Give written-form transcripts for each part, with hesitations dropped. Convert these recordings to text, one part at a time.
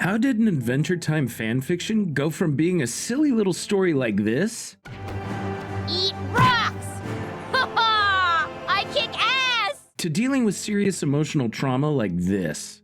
How did an Adventure Time fanfiction go from being a silly little story like this Eat rocks! Ha ha! I kick ass! to dealing with serious emotional trauma like this?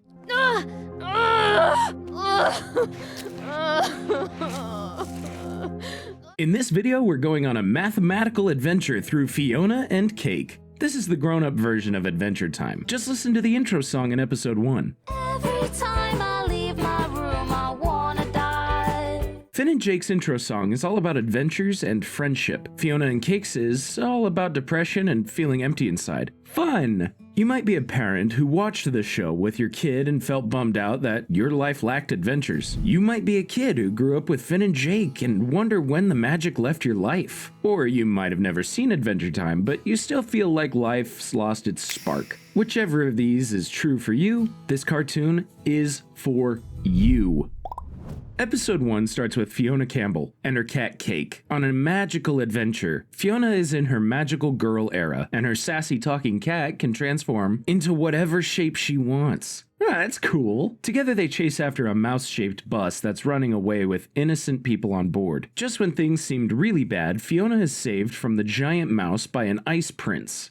In this video, we're going on a mathematical adventure through Fionna and Cake. This is the grown-up version of Adventure Time. Just listen to the intro song in episode 1. Every time I leave my room, I wanna die. Finn and Jake's intro song is all about adventures and friendship. Fionna and Cake's is all about depression and feeling empty inside. Fun! You might be a parent who watched the show with your kid and felt bummed out that your life lacked adventures. You might be a kid who grew up with Finn and Jake and wonder when the magic left your life. Or you might have never seen Adventure Time, but you still feel like life's lost its spark. Whichever of these is true for you, this cartoon is for you. Episode 1 starts with Fionna Campbell and her cat Cake on a magical adventure. Fionna is in her magical girl era, and her sassy talking cat can transform into whatever shape she wants. That's cool. Together they chase after a mouse-shaped bus that's running away with innocent people on board. Just when things seemed really bad, Fionna is saved from the giant mouse by an ice prince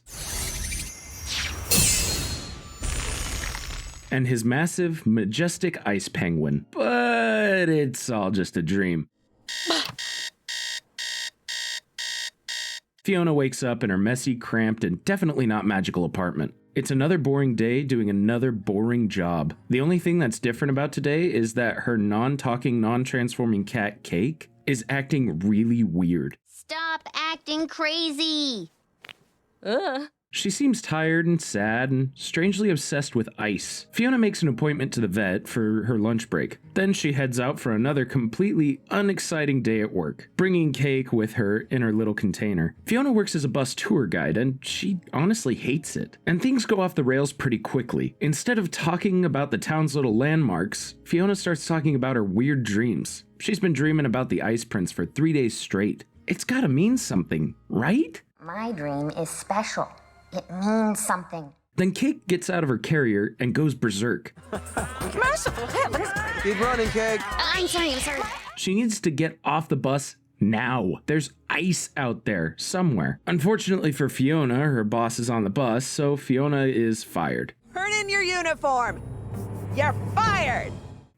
and his massive, majestic ice penguin. But it's all just a dream. Fionna wakes up in her messy, cramped, and definitely not magical apartment. It's another boring day doing another boring job. The only thing that's different about today is that her non-talking, non-transforming cat, Cake, is acting really weird. Stop acting crazy! She seems tired and sad and strangely obsessed with ice. Fionna makes an appointment to the vet for her lunch break. Then she heads out for another completely unexciting day at work, bringing Cake with her in her little container. Fionna works as a bus tour guide and she honestly hates it. And things go off the rails pretty quickly. Instead of talking about the town's little landmarks, Fionna starts talking about her weird dreams. She's been dreaming about the Ice Prince for 3 days straight. It's gotta mean something, right? My dream is special. It means something. Then Cake gets out of her carrier and goes berserk. Merciful heavens! Keep running, Cake. I'm sorry. She needs to get off the bus now. There's ice out there somewhere. Unfortunately for Fionna, her boss is on the bus, so Fionna is fired. Turn in your uniform. You're fired.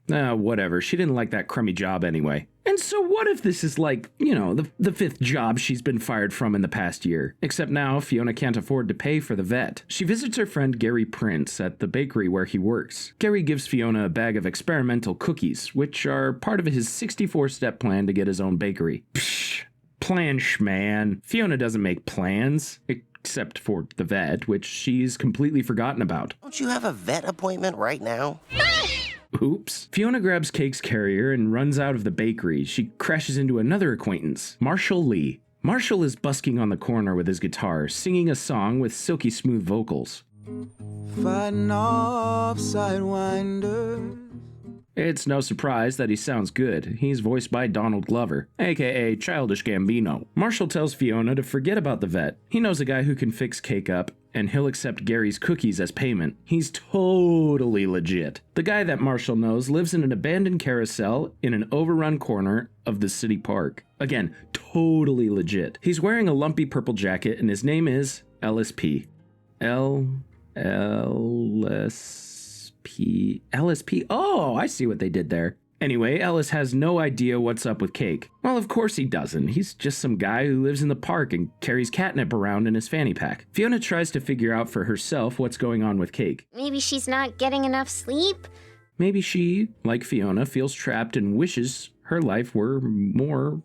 Whatever. She didn't like that crummy job anyway. And so what if this is like, the fifth job she's been fired from in the past year? Except now Fionna can't afford to pay for the vet. She visits her friend Gary Prince at the bakery where he works. Gary gives Fionna a bag of experimental cookies, which are part of his 64-step plan to get his own bakery. Psh, plan schman. Fionna doesn't make plans. Except for the vet, which she's completely forgotten about. Don't you have a vet appointment right now? Oops. Fionna grabs Cake's carrier and runs out of the bakery. She crashes into another acquaintance, Marshall Lee. Marshall is busking on the corner with his guitar, singing a song with silky smooth vocals. Fighting off sidewinders. It's no surprise that he sounds good. He's voiced by Donald Glover, aka Childish Gambino. Marshall tells Fionna to forget about the vet. He knows a guy who can fix Cake up, and he'll accept Gary's cookies as payment. He's totally legit. The guy that Marshall knows lives in an abandoned carousel in an overrun corner of the city park. Again, totally legit. He's wearing a lumpy purple jacket, and his name is LSP. LSP. Oh, I see what they did there. Anyway, Ellis has no idea what's up with Cake. Well, of course he doesn't. He's just some guy who lives in the park and carries catnip around in his fanny pack. Fionna tries to figure out for herself what's going on with Cake. Maybe she's not getting enough sleep? Maybe she, like Fionna, feels trapped and wishes her life were more,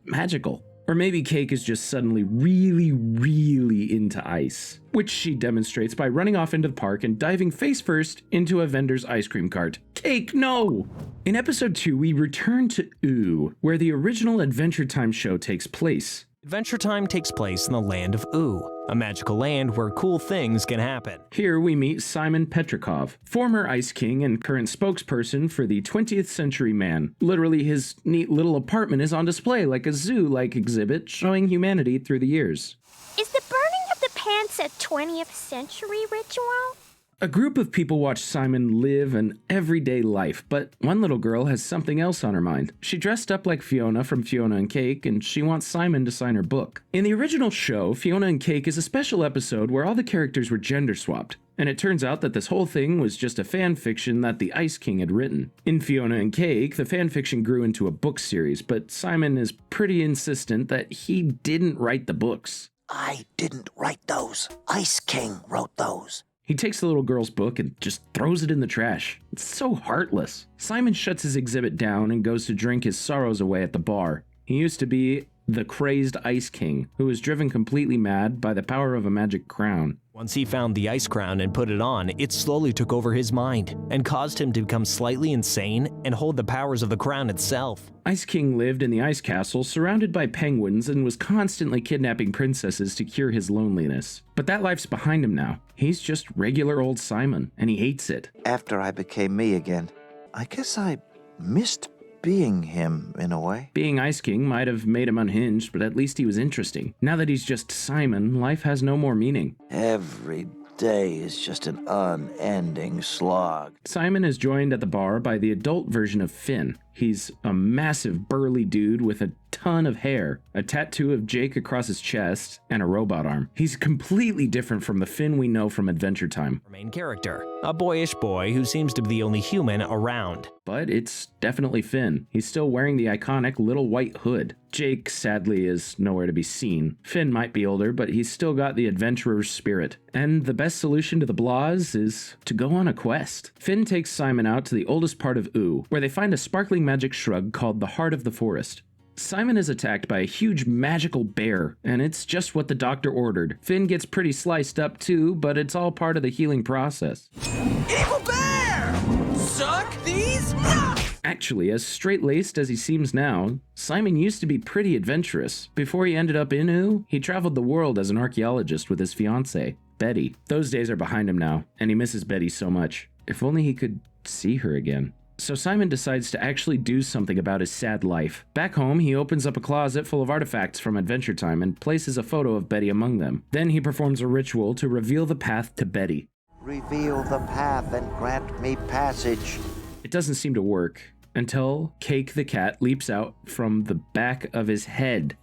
magical. Or maybe Cake is just suddenly really, really into ice, which she demonstrates by running off into the park and diving face first into a vendor's ice cream cart. Cake, no! In episode 2, we return to Oo, where the original Adventure Time show takes place. Adventure Time takes place in the land of Oo, a magical land where cool things can happen. Here we meet Simon Petrikov, former Ice King and current spokesperson for the 20th Century Man. Literally, his neat little apartment is on display like a zoo-like exhibit showing humanity through the years. Is the burning of the pants a 20th century ritual? A group of people watch Simon live an everyday life, but one little girl has something else on her mind. She dressed up like Fionna from Fionna and Cake, and she wants Simon to sign her book. In the original show, Fionna and Cake is a special episode where all the characters were gender swapped. And it turns out that this whole thing was just a fan fiction that the Ice King had written. In Fionna and Cake, the fan fiction grew into a book series, but Simon is pretty insistent that he didn't write the books. I didn't write those. Ice King wrote those. He takes the little girl's book and just throws it in the trash. It's so heartless. Simon shuts his exhibit down and goes to drink his sorrows away at the bar. He used to be the crazed Ice King, who was driven completely mad by the power of a magic crown. Once he found the ice crown and put it on, it slowly took over his mind and caused him to become slightly insane and hold the powers of the crown itself. Ice King lived in the ice castle surrounded by penguins and was constantly kidnapping princesses to cure his loneliness. But that life's behind him now. He's just regular old Simon, and he hates it. After I became me again, I guess I missed being him in a way. Being Ice King might have made him unhinged, but at least he was interesting. Now that he's just Simon, life has no more meaning. Every day is just an unending slog. Simon is joined at the bar by the adult version of Finn. He's a massive burly dude with a ton of hair, a tattoo of Jake across his chest, and a robot arm. He's completely different from the Finn we know from Adventure Time. Our main character, a boyish boy who seems to be the only human around. But it's definitely Finn. He's still wearing the iconic little white hood. Jake, sadly, is nowhere to be seen. Finn might be older, but he's still got the adventurer's spirit. And the best solution to the blahs is to go on a quest. Finn takes Simon out to the oldest part of Oo, where they find a sparkling magic shrub called the Heart of the Forest. Simon is attacked by a huge magical bear, and it's just what the doctor ordered. Finn gets pretty sliced up too, but it's all part of the healing process. Evil bear! Suck these nuts! Actually, as straight-laced as he seems now, Simon used to be pretty adventurous. Before he ended up in Oo, he traveled the world as an archaeologist with his fiancée, Betty. Those days are behind him now, and he misses Betty so much. If only he could see her again. So Simon decides to actually do something about his sad life. Back home, he opens up a closet full of artifacts from Adventure Time and places a photo of Betty among them. Then he performs a ritual to reveal the path to Betty. Reveal the path and grant me passage. It doesn't seem to work until Cake the cat leaps out from the back of his head.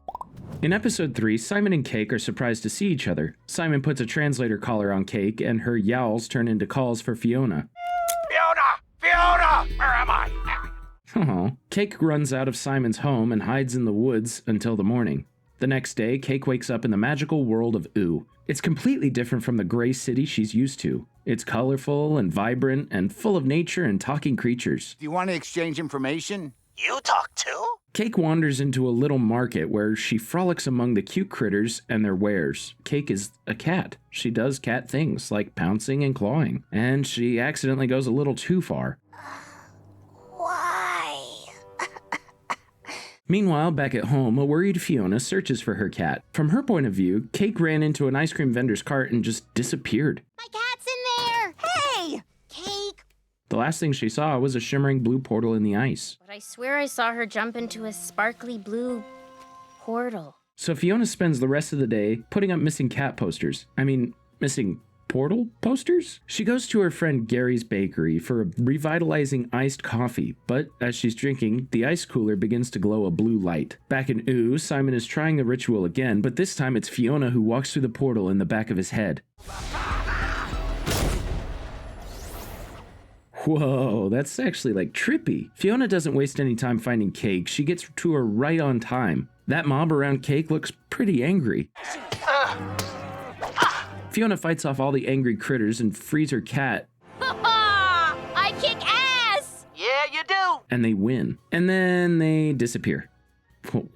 In episode 3, Simon and Cake are surprised to see each other. Simon puts a translator collar on Cake and her yowls turn into calls for Fionna. Fionna! Where am I? Oh, Cake runs out of Simon's home and hides in the woods until the morning. The next day, Cake wakes up in the magical world of Oo. It's completely different from the gray city she's used to. It's colorful and vibrant and full of nature and talking creatures. Do you want to exchange information? You talk too? Cake wanders into a little market where she frolics among the cute critters and their wares. Cake is a cat. She does cat things like pouncing and clawing, and she accidentally goes a little too far. Why? Meanwhile, back at home, a worried Fionna searches for her cat. From her point of view, Cake ran into an ice cream vendor's cart and just disappeared. My cat's in there! Hey! Cake! The last thing she saw was a shimmering blue portal in the ice. But I swear I saw her jump into a sparkly blue portal. So Fionna spends the rest of the day putting up missing cat posters. Missing portal posters? She goes to her friend Gary's bakery for a revitalizing iced coffee, but as she's drinking, the ice cooler begins to glow a blue light. Back in Oo, Simon is trying the ritual again, but this time it's Fionna who walks through the portal in the back of his head. Whoa, that's actually like trippy. Fionna doesn't waste any time finding Cake. She gets to her right on time. That mob around Cake looks pretty angry. Fionna fights off all the angry critters and frees her cat. I kick ass! Yeah, you do. And they win. And then they disappear.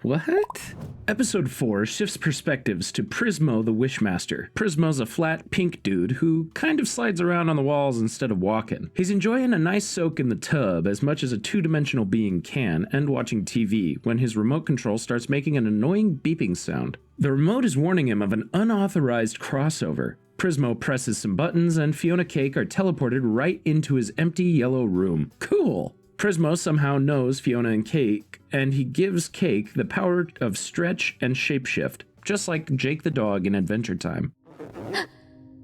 What? Episode 4 shifts perspectives to Prismo the Wishmaster. Prismo's a flat pink dude who kind of slides around on the walls instead of walking. He's enjoying a nice soak in the tub as much as a two-dimensional being can and watching TV when his remote control starts making an annoying beeping sound. The remote is warning him of an unauthorized crossover. Prismo presses some buttons and Fionna Cake are teleported right into his empty yellow room. Cool! Prismo somehow knows Fionna and Cake, and he gives Cake the power of stretch and shapeshift, just like Jake the dog in Adventure Time.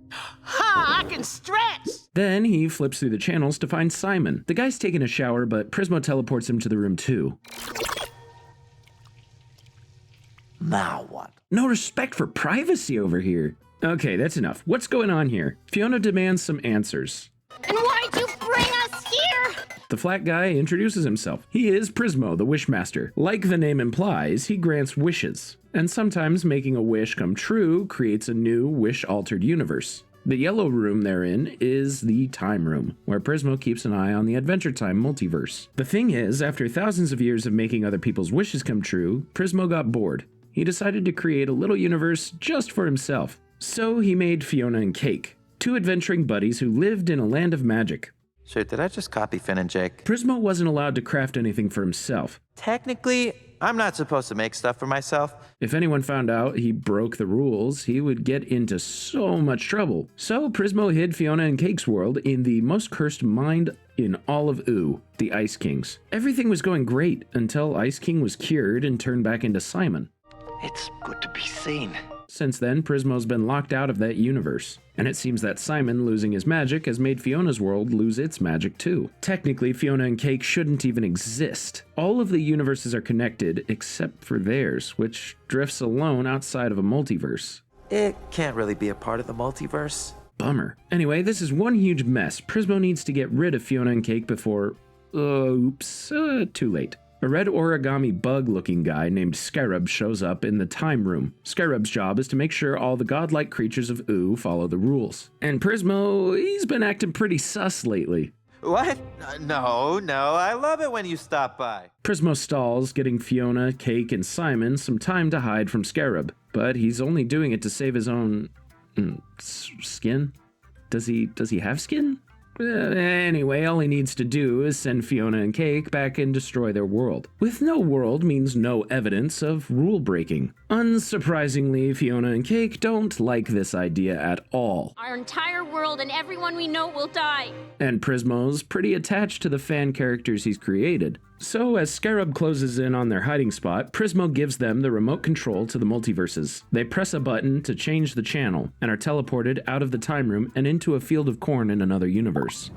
Ha! I can stretch! Then he flips through the channels to find Simon. The guy's taking a shower, but Prismo teleports him to the room too. Now what? No respect for privacy over here. Okay, that's enough. What's going on here? Fionna demands some answers. And why'd you bring us here? The flat guy introduces himself. He is Prismo the Wishmaster. Like the name implies, he grants wishes. And sometimes making a wish come true creates a new wish-altered universe. The yellow room they're in is the Time Room, where Prismo keeps an eye on the Adventure Time multiverse. The thing is, after thousands of years of making other people's wishes come true, Prismo got bored. He decided to create a little universe just for himself. So he made Fionna and Cake, two adventuring buddies who lived in a land of magic. Shit, did I just copy Finn and Jake? Prismo wasn't allowed to craft anything for himself. Technically, I'm not supposed to make stuff for myself. If anyone found out he broke the rules, he would get into so much trouble. So Prismo hid Fionna and Cake's world in the most cursed mind in all of Oo, the Ice Kings. Everything was going great until Ice King was cured and turned back into Simon. It's good to be seen. Since then, Prismo's been locked out of that universe. And it seems that Simon losing his magic has made Fionna's world lose its magic too. Technically, Fionna and Cake shouldn't even exist. All of the universes are connected except for theirs, which drifts alone outside of a multiverse. It can't really be a part of the multiverse. Bummer. Anyway, this is one huge mess. Prismo needs to get rid of Fionna and Cake before... too late. A red origami bug-looking guy named Scarab shows up in the Time Room. Scarab's job is to make sure all the godlike creatures of Oo follow the rules. And Prismo, he's been acting pretty sus lately. What? No, I love it when you stop by. Prismo stalls, getting Fionna, Cake, and Simon some time to hide from Scarab. But he's only doing it to save his own... skin? Does he have skin? Anyway, all he needs to do is send Fionna and Cake back and destroy their world. With no world means no evidence of rule breaking. Unsurprisingly, Fionna and Cake don't like this idea at all. Our entire world and everyone we know will die. And Prismo's pretty attached to the fan characters he's created. So as Scarab closes in on their hiding spot, Prismo gives them the remote control to the multiverses. They press a button to change the channel, and are teleported out of the Time Room and into a field of corn in another universe.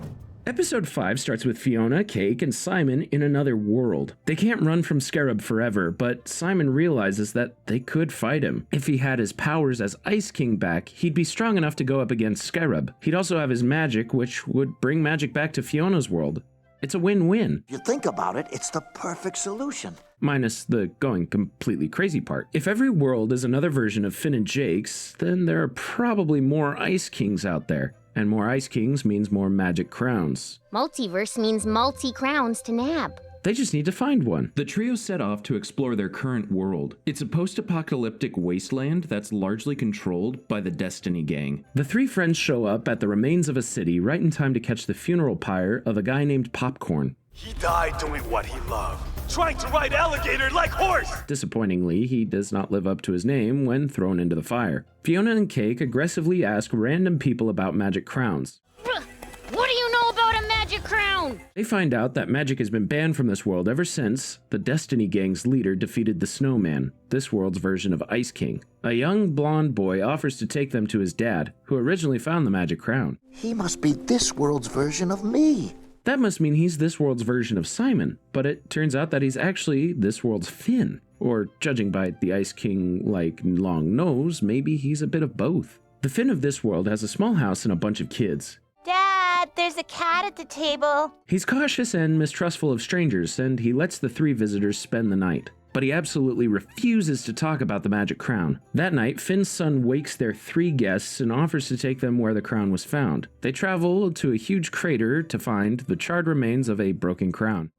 Episode 5 starts with Fionna, Cake, and Simon in another world. They can't run from Scarab forever, but Simon realizes that they could fight him. If he had his powers as Ice King back, he'd be strong enough to go up against Scarab. He'd also have his magic, which would bring magic back to Fionna's world. It's a win-win. You think about it, it's the perfect solution. Minus the going completely crazy part. If every world is another version of Finn and Jake's, then there are probably more Ice Kings out there. And more Ice Kings means more magic crowns. Multiverse means multi-crowns to nab. They just need to find one. The trio set off to explore their current world. It's a post-apocalyptic wasteland that's largely controlled by the Destiny Gang. The three friends show up at the remains of a city right in time to catch the funeral pyre of a guy named Popcorn. He died doing what he loved, trying to ride alligator like horse! Disappointingly, he does not live up to his name when thrown into the fire. Fionna and Cake aggressively ask random people about magic crowns. What do you know about a magic crown? They find out that magic has been banned from this world ever since the Destiny Gang's leader defeated the Snowman, this world's version of Ice King. A young blonde boy offers to take them to his dad, who originally found the magic crown. He must be this world's version of me. That must mean he's this world's version of Simon, but it turns out that he's actually this world's Finn. Or, judging by the Ice King-like long nose, maybe he's a bit of both. The Finn of this world has a small house and a bunch of kids. Dad, there's a cat at the table. He's cautious and mistrustful of strangers, and he lets the three visitors spend the night. But he absolutely refuses to talk about the magic crown. That night, Finn's son wakes their three guests and offers to take them where the crown was found. They travel to a huge crater to find the charred remains of a broken crown.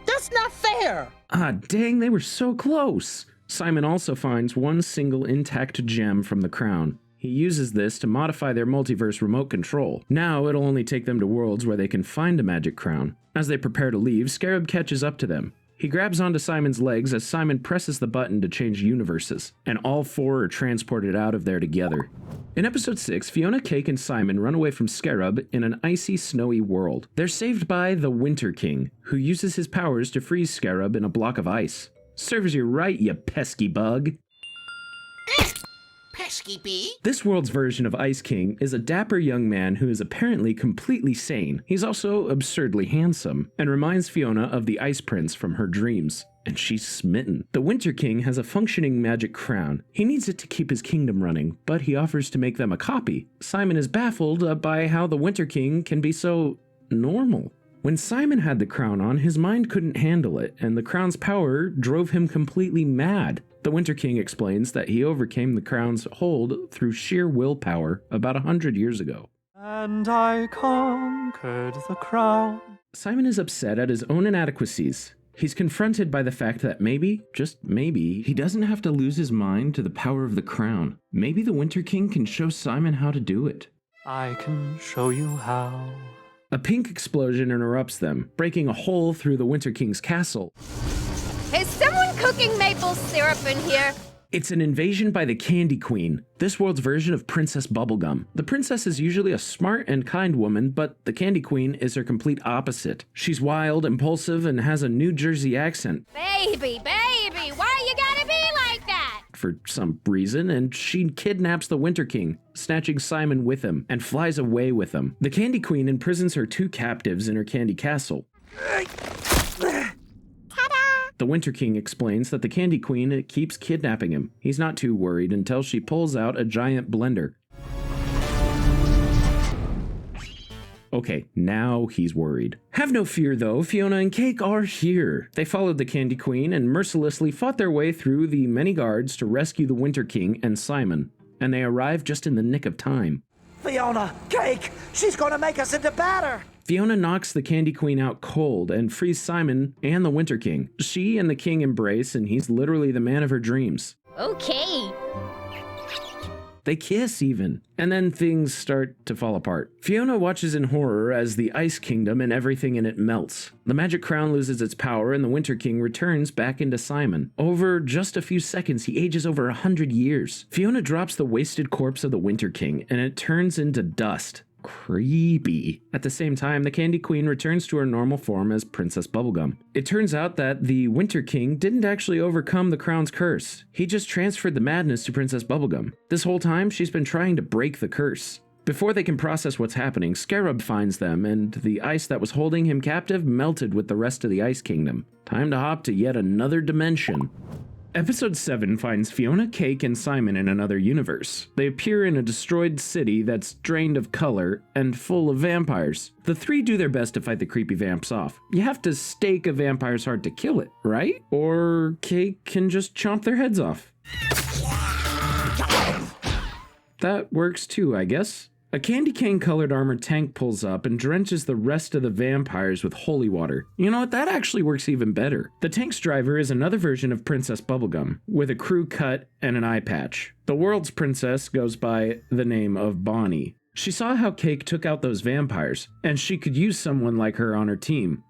That's not fair! Ah, dang, they were so close! Simon also finds one single intact gem from the crown. He uses this to modify their multiverse remote control. Now it'll only take them to worlds where they can find a magic crown. As they prepare to leave, Scarab catches up to them. He grabs onto Simon's legs as Simon presses the button to change universes, and all four are transported out of there together. In episode 6, Fionna, Cake, and Simon run away from Scarab in an icy, snowy world. They're saved by the Winter King, who uses his powers to freeze Scarab in a block of ice. Serves you right, you pesky bug. pesky bee. This world's version of Ice King is a dapper young man who is apparently completely sane. He's also absurdly handsome and reminds Fionna of the Ice Prince from her dreams. And she's smitten. The Winter King has a functioning magic crown. He needs it to keep his kingdom running, but he offers to make them a copy. Simon is baffled by how the Winter King can be so normal. When Simon had the crown on, his mind couldn't handle it, and the crown's power drove him completely mad. The Winter King explains that he overcame the crown's hold through sheer willpower about 100 years ago. And I conquered the crown. Simon is upset at his own inadequacies. He's confronted by the fact that maybe, just maybe, he doesn't have to lose his mind to the power of the crown. Maybe the Winter King can show Simon how to do it. I can show you how. A pink explosion interrupts them, breaking a hole through the Winter King's castle. Is someone cooking maple syrup in here? It's an invasion by the Candy Queen, this world's version of Princess Bubblegum. The princess is usually a smart and kind woman, but the Candy Queen is her complete opposite. She's wild, impulsive, and has a New Jersey accent. Baby, why you gotta be like that? For some reason, and she kidnaps the Winter King, snatching Simon with him, and flies away with him. The Candy Queen imprisons her two captives in her candy castle. The Winter King explains that the Candy Queen keeps kidnapping him. He's not too worried until she pulls out a giant blender. Okay, now he's worried. Have no fear though, Fionna and Cake are here. They followed the Candy Queen and mercilessly fought their way through the many guards to rescue the Winter King and Simon. And they arrived just in the nick of time. Fionna, Cake, she's gonna make us into batter. Fionna knocks the Candy Queen out cold and frees Simon and the Winter King. She and the King embrace, and he's literally the man of her dreams. Okay. They kiss even, and then things start to fall apart. Fionna watches in horror as the Ice Kingdom and everything in it melts. The magic crown loses its power, and the Winter King returns back into Simon. Over just a few seconds, he ages over 100 years. Fionna drops the wasted corpse of the Winter King, and it turns into dust. Creepy. At the same time, the Candy Queen returns to her normal form as Princess Bubblegum. It turns out that the Winter King didn't actually overcome the crown's curse. He just transferred the madness to Princess Bubblegum. This whole time, she's been trying to break the curse. Before they can process what's happening, Scarab finds them, and the ice that was holding him captive melted with the rest of the Ice Kingdom. Time to hop to yet another dimension. Episode 7 finds Fionna, Cake, and Simon in another universe. They appear in a destroyed city that's drained of color and full of vampires. The three do their best to fight the creepy vamps off. You have to stake a vampire's heart to kill it, right? Or Cake can just chomp their heads off. That works too, I guess. A candy cane-colored armored tank pulls up and drenches the rest of the vampires with holy water. You know what? That actually works even better. The tank's driver is another version of Princess Bubblegum, with a crew cut and an eye patch. The world's princess goes by the name of Bonnie. She saw how Cake took out those vampires, and she could use someone like her on her team.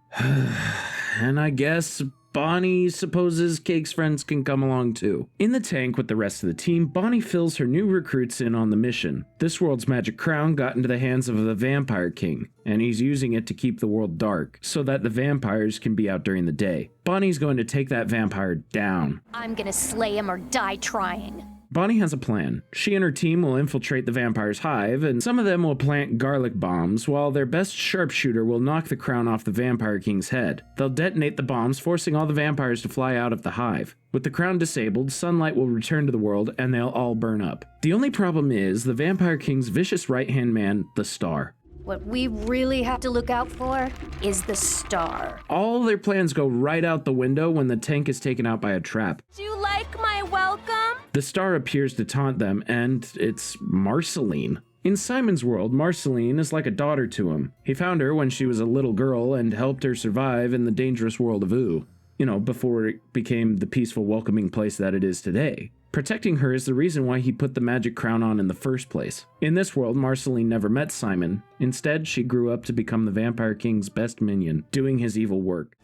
And I guess Bonnie supposes Cake's friends can come along too. In the tank with the rest of the team, Bonnie fills her new recruits in on the mission. This world's magic crown got into the hands of the Vampire King, and he's using it to keep the world dark, so that the vampires can be out during the day. Bonnie's going to take that vampire down. I'm gonna slay him or die trying. Bonnie has a plan. She and her team will infiltrate the vampire's hive, and some of them will plant garlic bombs, while their best sharpshooter will knock the crown off the Vampire King's head. They'll detonate the bombs, forcing all the vampires to fly out of the hive. With the crown disabled, sunlight will return to the world, and they'll all burn up. The only problem is the Vampire King's vicious right-hand man, the Star. What we really have to look out for is the Star. All their plans go right out the window when the tank is taken out by a trap. Do you like my welcome? The Star appears to taunt them, and it's Marceline. In Simon's world, Marceline is like a daughter to him. He found her when she was a little girl and helped her survive in the dangerous world of Ooh. You know, before it became the peaceful, welcoming place that it is today. Protecting her is the reason why he put the magic crown on in the first place. In this world, Marceline never met Simon. Instead, she grew up to become the Vampire King's best minion, doing his evil work.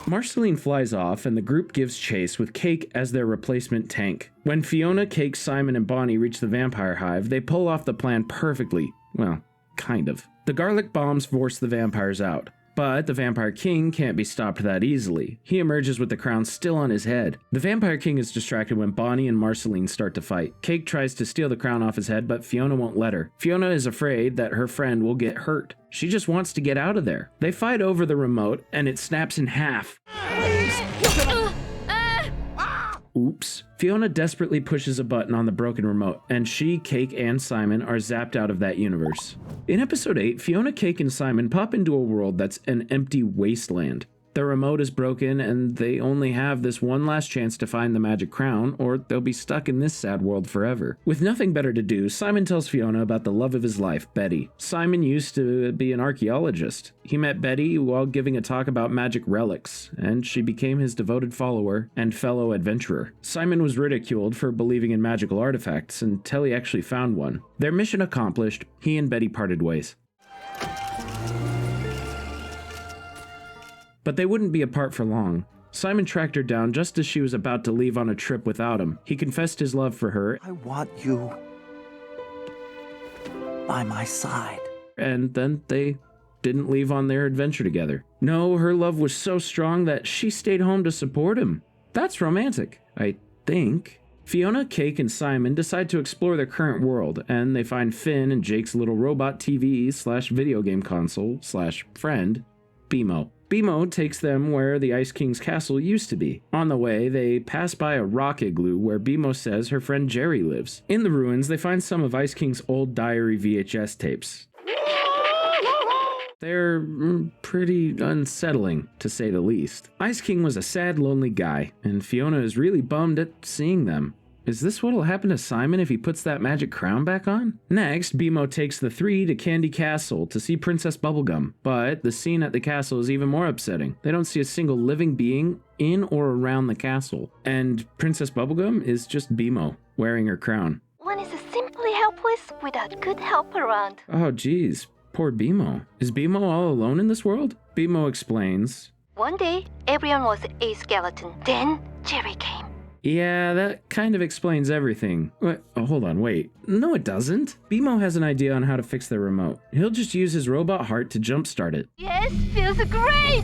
Marceline flies off, and the group gives chase with Cake as their replacement tank. When Fionna, Cake, Simon, and Bonnie reach the vampire hive, they pull off the plan perfectly. Well, kind of. The garlic bombs force the vampires out. But the Vampire King can't be stopped that easily. He emerges with the crown still on his head. The Vampire King is distracted when Bonnie and Marceline start to fight. Cake tries to steal the crown off his head, but Fionna won't let her. Fionna is afraid that her friend will get hurt. She just wants to get out of there. They fight over the remote, and it snaps in half. Oops. Fionna desperately pushes a button on the broken remote, and she, Cake, and Simon are zapped out of that universe. In episode 8, Fionna, Cake, and Simon pop into a world that's an empty wasteland. The remote is broken, and they only have this one last chance to find the magic crown, or they'll be stuck in this sad world forever. With nothing better to do, Simon tells Fionna about the love of his life, Betty. Simon used to be an archaeologist. He met Betty while giving a talk about magic relics, and she became his devoted follower and fellow adventurer. Simon was ridiculed for believing in magical artifacts until he actually found one. Their mission accomplished, he and Betty parted ways. But they wouldn't be apart for long. Simon tracked her down just as she was about to leave on a trip without him. He confessed his love for her. I want you by my side. And then they didn't leave on their adventure together. No, her love was so strong that she stayed home to support him. That's romantic, I think. Fionna, Cake, and Simon decide to explore their current world, and they find Finn and Jake's little robot TV/video game console/friend, BMO. BMO takes them where the Ice King's castle used to be. On the way, they pass by a rock igloo where BMO says her friend Jerry lives. In the ruins, they find some of Ice King's old diary VHS tapes. They're pretty unsettling, to say the least. Ice King was a sad, lonely guy, and Fionna is really bummed at seeing them. Is this what'll happen to Simon if he puts that magic crown back on? Next, BMO takes the three to Candy Castle to see Princess Bubblegum, but the scene at the castle is even more upsetting. They don't see a single living being in or around the castle, and Princess Bubblegum is just BMO, wearing her crown. One is simply helpless without good help around. Oh geez, poor BMO. Is BMO all alone in this world? BMO explains. One day, everyone was a skeleton. Then, Jerry came. Yeah, that kind of explains everything. Hold on, wait. No, it doesn't. BMO has an idea on how to fix their remote. He'll just use his robot heart to jumpstart it. Yes, feels great!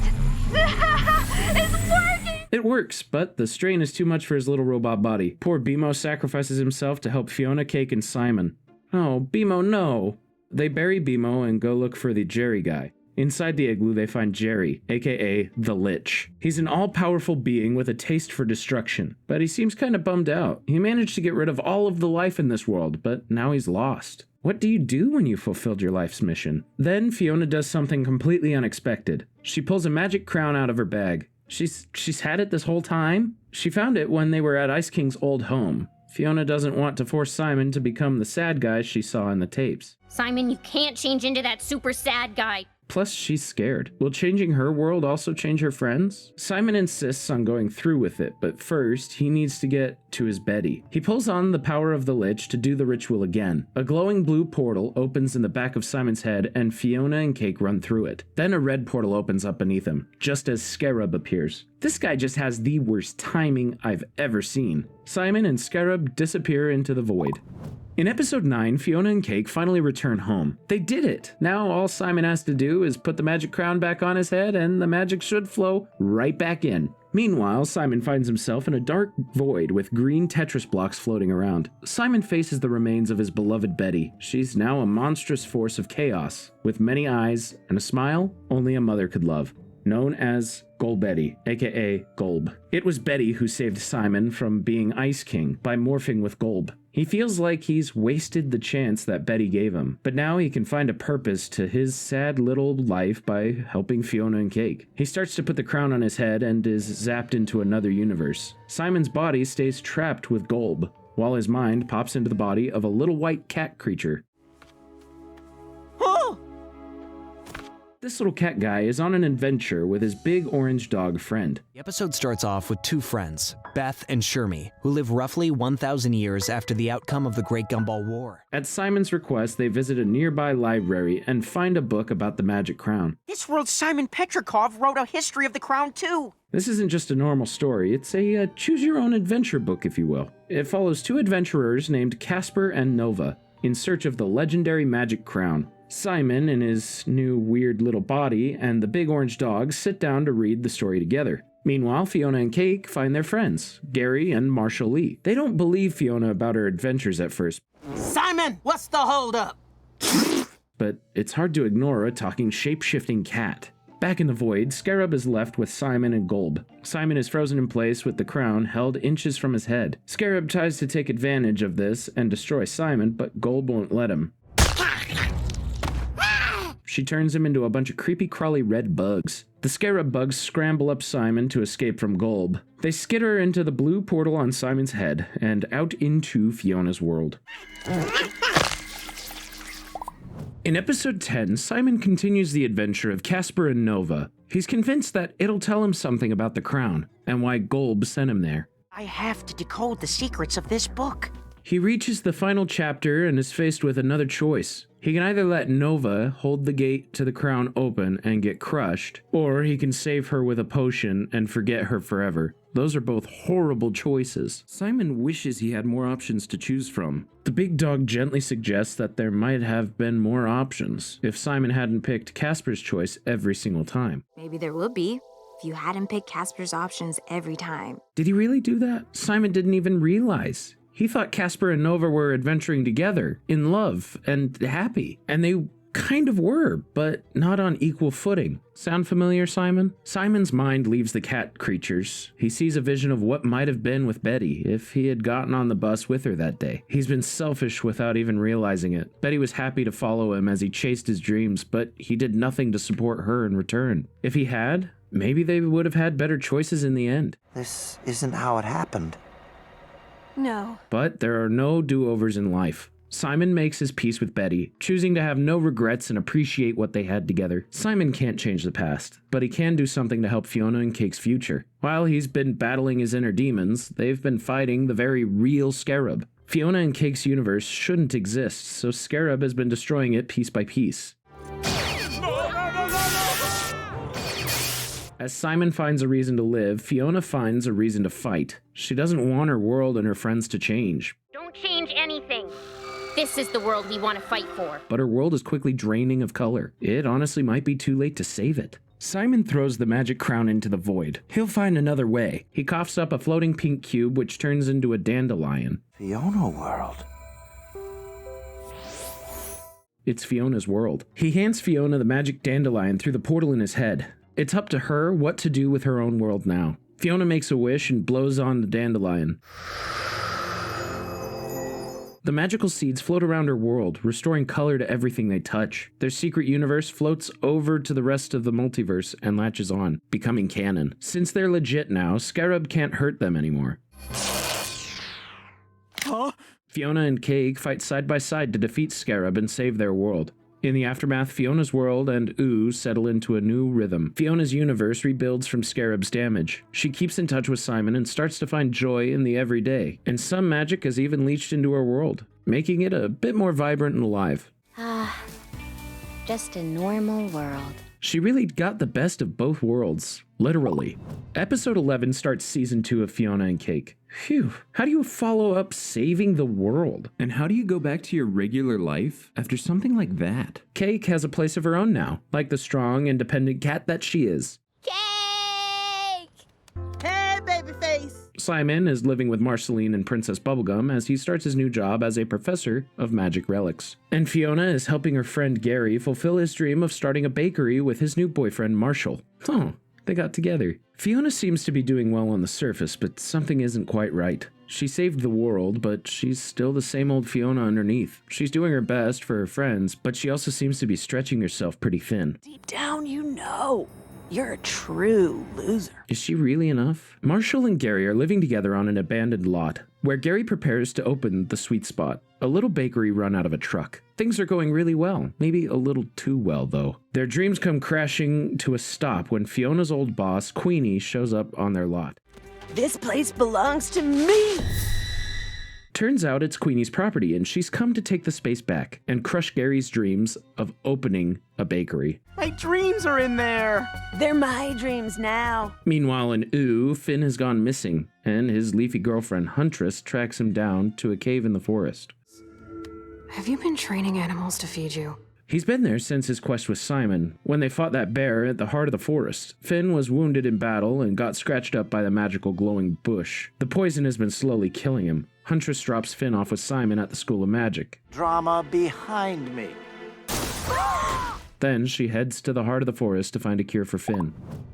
It's working! It works, but the strain is too much for his little robot body. Poor BMO sacrifices himself to help Fionna, Cake, and Simon. Oh, BMO, no! They bury BMO and go look for the Jerry guy. Inside the igloo, they find Jerry, aka the Lich. He's an all-powerful being with a taste for destruction, but he seems kind of bummed out. He managed to get rid of all of the life in this world, but now he's lost. What do you do when you fulfilled your life's mission? Then Fionna does something completely unexpected. She pulls a magic crown out of her bag. She's had it this whole time? She found it when they were at Ice King's old home. Fionna doesn't want to force Simon to become the sad guy she saw in the tapes. Simon, you can't change into that super sad guy. Plus, she's scared. Will changing her world also change her friends? Simon insists on going through with it, but first, he needs to get to his Betty. He pulls on the power of the Lich to do the ritual again. A glowing blue portal opens in the back of Simon's head, and Fionna and Cake run through it. Then a red portal opens up beneath him, just as Scarab appears. This guy just has the worst timing I've ever seen. Simon and Scarab disappear into the void. In episode 9, Fionna and Cake finally return home. They did it! Now all Simon has to do is put the magic crown back on his head and the magic should flow right back in. Meanwhile, Simon finds himself in a dark void with green Tetris blocks floating around. Simon faces the remains of his beloved Betty. She's now a monstrous force of chaos, with many eyes and a smile only a mother could love. Known as Golbetty, aka Golb. It was Betty who saved Simon from being Ice King by morphing with Golb. He feels like he's wasted the chance that Betty gave him, but now he can find a purpose to his sad little life by helping Fionna and Cake. He starts to put the crown on his head and is zapped into another universe. Simon's body stays trapped with Golb, while his mind pops into the body of a little white cat creature. This little cat guy is on an adventure with his big orange dog friend. The episode starts off with two friends, Beth and Shermie, who live roughly 1,000 years after the outcome of the Great Gumball War. At Simon's request, they visit a nearby library and find a book about the magic crown. This world's Simon Petrikov wrote a history of the crown too. This isn't just a normal story, it's a choose-your-own-adventure book, if you will. It follows two adventurers named Casper and Nova in search of the legendary magic crown. Simon, in his new weird little body, and the big orange dog sit down to read the story together. Meanwhile, Fionna and Cake find their friends, Gary and Marshall Lee. They don't believe Fionna about her adventures at first. Simon, what's the holdup? But it's hard to ignore a talking shape-shifting cat. Back in the void, Scarab is left with Simon and Golb. Simon is frozen in place with the crown held inches from his head. Scarab tries to take advantage of this and destroy Simon, but Golb won't let him. She turns him into a bunch of creepy crawly red bugs. The Scarab bugs scramble up Simon to escape from Golb. They skitter into the blue portal on Simon's head and out into Fionna's world. In episode 10, Simon continues the adventure of Casper and Nova. He's convinced that it'll tell him something about the crown and why Golb sent him there. I have to decode the secrets of this book. He reaches the final chapter and is faced with another choice. He can either let Nova hold the gate to the crown open and get crushed, or he can save her with a potion and forget her forever. Those are both horrible choices. Simon wishes he had more options to choose from. The big dog gently suggests that there might have been more options if Simon hadn't picked Casper's choice every single time. Maybe there would be if you hadn't picked Casper's options every time. Did he really do that? Simon didn't even realize. He thought Casper and Nova were adventuring together, in love, and happy. And they kind of were, but not on equal footing. Sound familiar, Simon? Simon's mind leaves the cat creatures. He sees a vision of what might have been with Betty if he had gotten on the bus with her that day. He's been selfish without even realizing it. Betty was happy to follow him as he chased his dreams, but he did nothing to support her in return. If he had, maybe they would have had better choices in the end. This isn't how it happened. No. But there are no do-overs in life. Simon makes his peace with Betty, choosing to have no regrets and appreciate what they had together. Simon can't change the past, but he can do something to help Fionna and Cake's future. While he's been battling his inner demons, they've been fighting the very real Scarab. Fionna and Cake's universe shouldn't exist, so Scarab has been destroying it piece by piece. As Simon finds a reason to live, Fionna finds a reason to fight. She doesn't want her world and her friends to change. Don't change anything. This is the world we want to fight for. But her world is quickly draining of color. It honestly might be too late to save it. Simon throws the magic crown into the void. He'll find another way. He coughs up a floating pink cube which turns into a dandelion. Fionna world. It's Fionna's world. He hands Fionna the magic dandelion through the portal in his head. It's up to her what to do with her own world now. Fionna makes a wish and blows on the dandelion. The magical seeds float around her world, restoring color to everything they touch. Their secret universe floats over to the rest of the multiverse and latches on, becoming canon. Since they're legit now, Scarab can't hurt them anymore. Huh? Fionna and Cake fight side by side to defeat Scarab and save their world. In the aftermath, Fionna's world and Ooh settle into a new rhythm. Fionna's universe rebuilds from Scarab's damage. She keeps in touch with Simon and starts to find joy in the everyday. And some magic has even leached into her world, making it a bit more vibrant and alive. Just a normal world. She really got the best of both worlds, literally. Episode 11 starts season 2 of Fionna and Cake. Phew, how do you follow up saving the world? And how do you go back to your regular life after something like that? Cake has a place of her own now, like the strong, independent cat that she is. Cake! Hey, babyface! Simon is living with Marceline and Princess Bubblegum as he starts his new job as a professor of magic relics. And Fionna is helping her friend Gary fulfill his dream of starting a bakery with his new boyfriend Marshall. Oh, they got together. Fionna seems to be doing well on the surface, but something isn't quite right. She saved the world, but she's still the same old Fionna underneath. She's doing her best for her friends, but she also seems to be stretching herself pretty thin. Deep down, you know, you're a true loser. Is she really enough? Marshall and Gary are living together on an abandoned lot, where Gary prepares to open the Sweet Spot, a little bakery run out of a truck. Things are going really well, maybe a little too well though. Their dreams come crashing to a stop when Fionna's old boss, Queenie, shows up on their lot. This place belongs to me! Turns out it's Queenie's property and she's come to take the space back and crush Gary's dreams of opening a bakery. My dreams are in there! They're my dreams now. Meanwhile in Ooh, Finn has gone missing and his leafy girlfriend Huntress tracks him down to a cave in the forest. Have you been training animals to feed you? He's been there since his quest with Simon, when they fought that bear at the heart of the forest. Finn was wounded in battle and got scratched up by the magical glowing bush. The poison has been slowly killing him. Huntress drops Finn off with Simon at the School of Magic. Drama behind me. Then she heads to the heart of the forest to find a cure for Finn.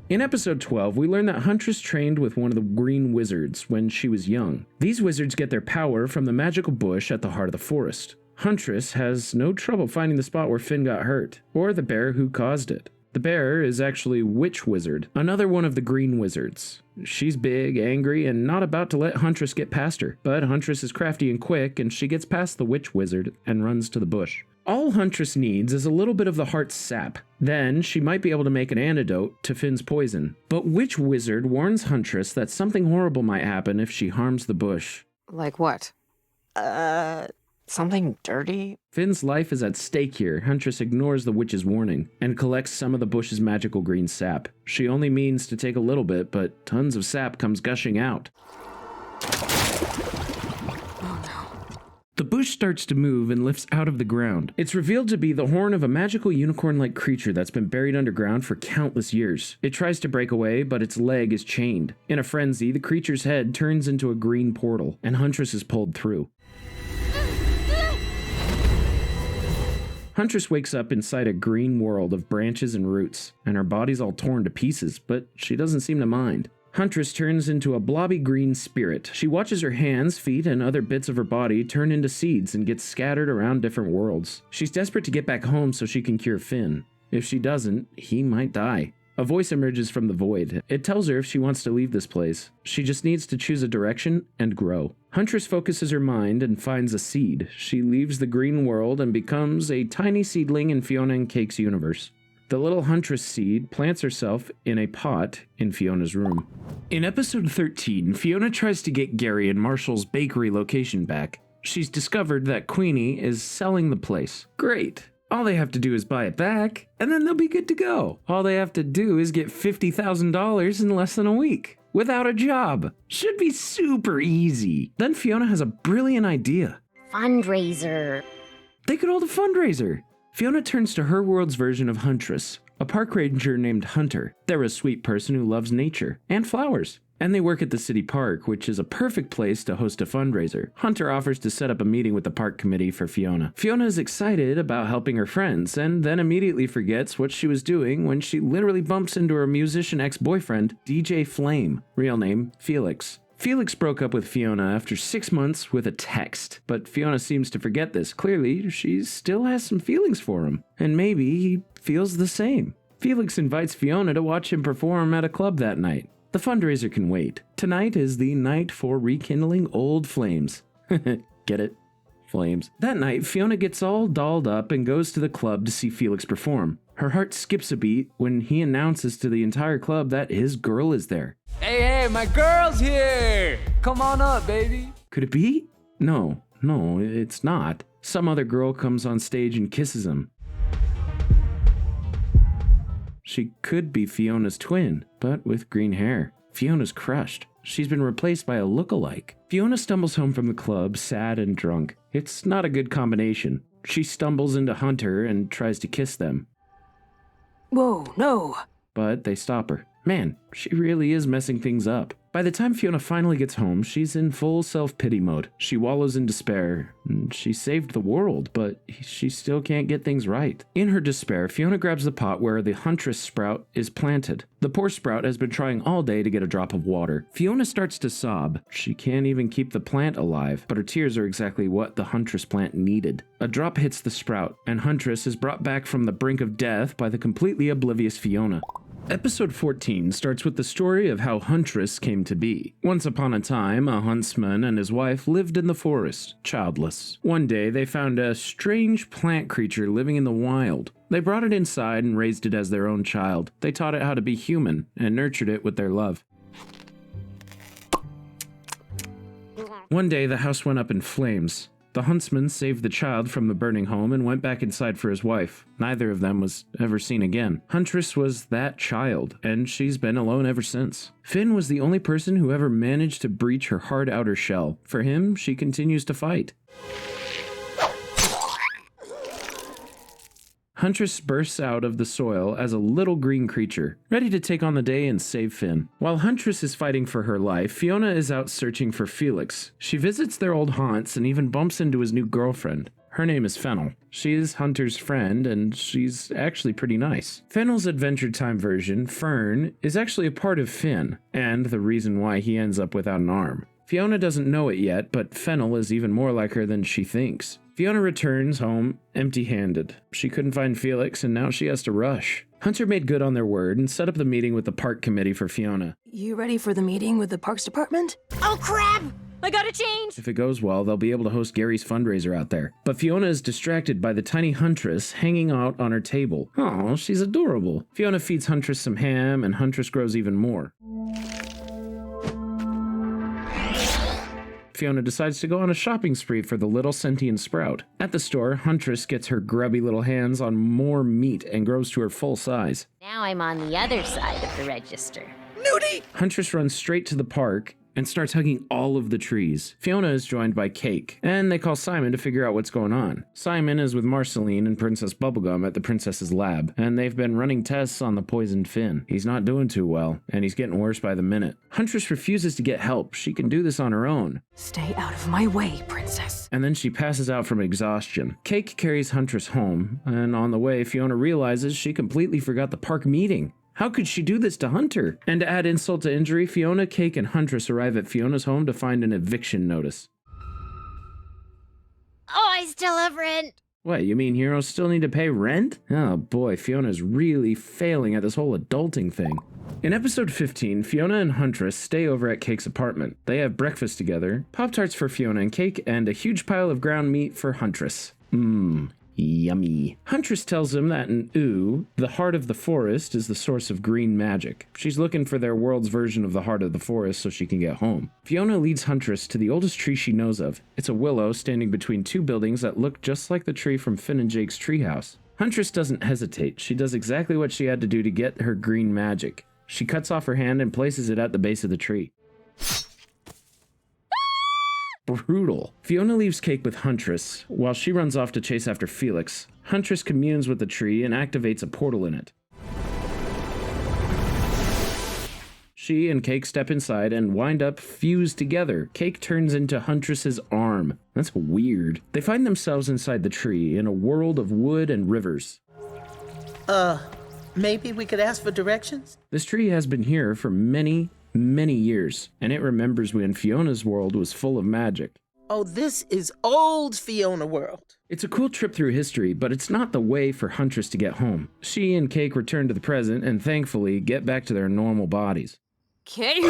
In episode 12, we learn that Huntress trained with one of the green wizards when she was young. These wizards get their power from the magical bush at the heart of the forest. Huntress has no trouble finding the spot where Finn got hurt, or the bear who caused it. The bear is actually Witch Wizard, another one of the green wizards. She's big, angry, and not about to let Huntress get past her, but Huntress is crafty and quick, and she gets past the Witch Wizard and runs to the bush. All Huntress needs is a little bit of the heart's sap. Then she might be able to make an antidote to Finn's poison. But Witch Wizard warns Huntress that something horrible might happen if she harms the bush. Like what? Something dirty? Finn's life is at stake here. Huntress ignores the witch's warning and collects some of the bush's magical green sap. She only means to take a little bit, but tons of sap comes gushing out. The bush starts to move and lifts out of the ground. It's revealed to be the horn of a magical unicorn-like creature that's been buried underground for countless years. It tries to break away, but its leg is chained. In a frenzy, the creature's head turns into a green portal, and Huntress is pulled through. Huntress wakes up inside a green world of branches and roots, and her body's all torn to pieces, but she doesn't seem to mind. Huntress turns into a blobby green spirit. She watches her hands, feet, and other bits of her body turn into seeds and get scattered around different worlds. She's desperate to get back home so she can cure Finn. If she doesn't, he might die. A voice emerges from the void. It tells her if she wants to leave this place. She just needs to choose a direction and grow. Huntress focuses her mind and finds a seed. She leaves the green world and becomes a tiny seedling in Fionna and Cake's universe. The little Huntress seed plants herself in a pot in Fiona's room. In episode 13, Fionna tries to get Gary and Marshall's bakery location back. She's discovered that Queenie is selling the place. Great! All they have to do is buy it back, and then they'll be good to go. All they have to do is get $50,000 in less than a week, without a job. Should be super easy. Then Fionna has a brilliant idea. Fundraiser. They could hold a fundraiser. Fionna turns to her world's version of Huntress, a park ranger named Hunter. They're a sweet person who loves nature and flowers. And they work at the city park, which is a perfect place to host a fundraiser. Hunter offers to set up a meeting with the park committee for Fionna. Fionna is excited about helping her friends, and then immediately forgets what she was doing when she literally bumps into her musician ex-boyfriend, DJ Flame, real name Felix. Felix broke up with Fionna after 6 months with a text, but Fionna seems to forget this. Clearly, she still has some feelings for him, and maybe he feels the same. Felix invites Fionna to watch him perform at a club that night. The fundraiser can wait. Tonight is the night for rekindling old flames. Get it? Flames. That night, Fionna gets all dolled up and goes to the club to see Felix perform. Her heart skips a beat when he announces to the entire club that his girl is there. Hey, my girl's here! Come on up, baby! Could it be? No, it's not. Some other girl comes on stage and kisses him. She could be Fiona's twin, but with green hair. Fiona's crushed. She's been replaced by a look-alike. Fionna stumbles home from the club, sad and drunk. It's not a good combination. She stumbles into Hunter and tries to kiss them. Whoa, no! But they stop her. Man, she really is messing things up. By the time Fionna finally gets home, she's in full self-pity mode. She wallows in despair. She saved the world, but she still can't get things right. In her despair, Fionna grabs the pot where the Huntress sprout is planted. The poor sprout has been trying all day to get a drop of water. Fionna starts to sob. She can't even keep the plant alive, but her tears are exactly what the Huntress plant needed. A drop hits the sprout, and Huntress is brought back from the brink of death by the completely oblivious Fionna. Episode 14 starts with the story of how Huntress came to be. Once upon a time, a huntsman and his wife lived in the forest, childless. One day, they found a strange plant creature living in the wild. They brought it inside and raised it as their own child. They taught it how to be human and nurtured it with their love. One day, the house went up in flames. The huntsman saved the child from the burning home and went back inside for his wife. Neither of them was ever seen again. Huntress was that child, and she's been alone ever since. Finn was the only person who ever managed to breach her hard outer shell. For him, she continues to fight. Huntress bursts out of the soil as a little green creature, ready to take on the day and save Finn. While Huntress is fighting for her life, Fionna is out searching for Felix. She visits their old haunts and even bumps into his new girlfriend. Her name is Fennel. She is Hunter's friend, and she's actually pretty nice. Fennel's Adventure Time version, Fern, is actually a part of Finn, and the reason why he ends up without an arm. Fionna doesn't know it yet, but Fennel is even more like her than she thinks. Fionna returns home empty-handed. She couldn't find Felix, and now she has to rush. Hunter made good on their word and set up the meeting with the park committee for Fionna. You ready for the meeting with the Parks Department? Oh, crap! I gotta change! If it goes well, they'll be able to host Gary's fundraiser out there. But Fionna is distracted by the tiny Huntress hanging out on her table. Oh, she's adorable. Fionna feeds Huntress some ham, and Huntress grows even more. Fionna decides to go on a shopping spree for the little sentient sprout. At the store, Huntress gets her grubby little hands on more meat and grows to her full size. Now I'm on the other side of the register. Nudie! Huntress runs straight to the park and starts hugging all of the trees. Fionna is joined by Cake, and they call Simon to figure out what's going on. Simon is with Marceline and Princess Bubblegum at the princess's lab, and they've been running tests on the poisoned Finn. He's not doing too well, and he's getting worse by the minute. Huntress refuses to get help. She can do this on her own. Stay out of my way, princess. And then she passes out from exhaustion. Cake carries Huntress home, and on the way, Fionna realizes she completely forgot the park meeting. How could she do this to Hunter? And to add insult to injury, Fionna, Cake, and Huntress arrive at Fiona's home to find an eviction notice. Oh, I still have rent! What, you mean heroes still need to pay rent? Oh boy, Fiona's really failing at this whole adulting thing. In episode 15, Fionna and Huntress stay over at Cake's apartment. They have breakfast together, Pop-Tarts for Fionna and Cake, and a huge pile of ground meat for Huntress. Yummy. Huntress tells him that in Ooh, the heart of the forest is the source of green magic. She's looking for their world's version of the heart of the forest so she can get home. Fionna leads Huntress to the oldest tree she knows of. It's a willow standing between two buildings that look just like the tree from Finn and Jake's treehouse. Huntress doesn't hesitate. She does exactly what she had to do to get her green magic. She cuts off her hand and places it at the base of the tree. Brutal. Fionna leaves Cake with Huntress, while she runs off to chase after Felix. Huntress communes with the tree and activates a portal in it. She and Cake step inside and wind up fused together. Cake turns into Huntress's arm. That's weird. They find themselves inside the tree in a world of wood and rivers. Maybe we could ask for directions? This tree has been here for many years, and it remembers when Fiona's world was full of magic. Oh, this is old Fionna world. It's a cool trip through history, but it's not the way for Huntress to get home. She and Cake return to the present and thankfully get back to their normal bodies. Cake?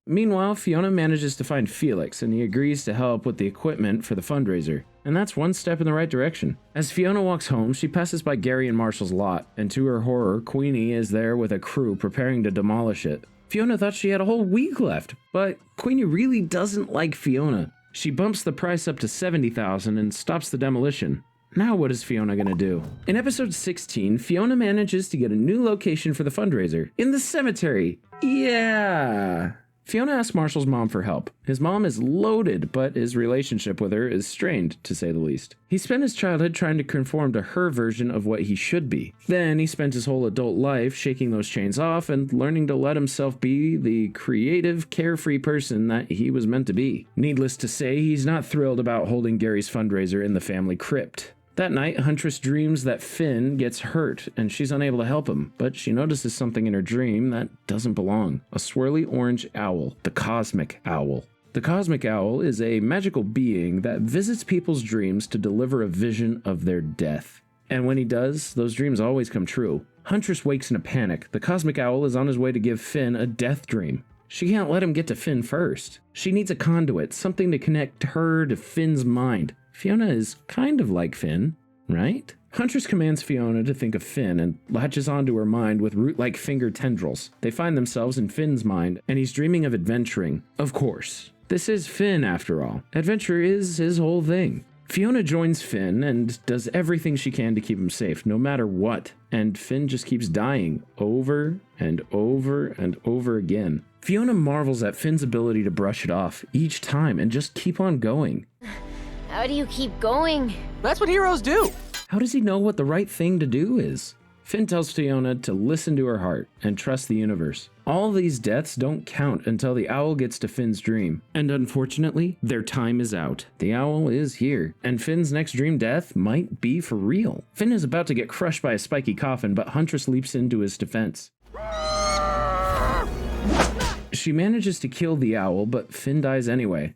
Meanwhile, Fionna manages to find Felix, and he agrees to help with the equipment for the fundraiser. And that's one step in the right direction. As Fionna walks home, she passes by Gary and Marshall's lot, and to her horror, Queenie is there with a crew preparing to demolish it. Fionna thought she had a whole week left, but Queenie really doesn't like Fionna. She bumps the price up to $70,000 and stops the demolition. Now what is Fionna gonna do? In episode 16, Fionna manages to get a new location for the fundraiser, in the cemetery. Yeah! Fionna asks Marshall's mom for help. His mom is loaded, but his relationship with her is strained, to say the least. He spent his childhood trying to conform to her version of what he should be. Then he spent his whole adult life shaking those chains off and learning to let himself be the creative, carefree person that he was meant to be. Needless to say, he's not thrilled about holding Gary's fundraiser in the family crypt. That night, Huntress dreams that Finn gets hurt and she's unable to help him, but she notices something in her dream that doesn't belong. A swirly orange owl, the Cosmic Owl. The Cosmic Owl is a magical being that visits people's dreams to deliver a vision of their death. And when he does, those dreams always come true. Huntress wakes in a panic. The Cosmic Owl is on his way to give Finn a death dream. She can't let him get to Finn first. She needs a conduit, something to connect her to Finn's mind. Fionna is kind of like Finn, right? Huntress commands Fionna to think of Finn and latches onto her mind with root-like finger tendrils. They find themselves in Finn's mind, and he's dreaming of adventuring. Of course. This is Finn, after all. Adventure is his whole thing. Fionna joins Finn and does everything she can to keep him safe, no matter what. And Finn just keeps dying over and over and over again. Fionna marvels at Finn's ability to brush it off each time and just keep on going. How do you keep going? That's what heroes do. How does he know what the right thing to do is? Finn tells Fionna to listen to her heart and trust the universe. All these deaths don't count until the owl gets to Finn's dream. And unfortunately, their time is out. The owl is here, and Finn's next dream death might be for real. Finn is about to get crushed by a spiky coffin, but Huntress leaps into his defense. She manages to kill the owl, but Finn dies anyway.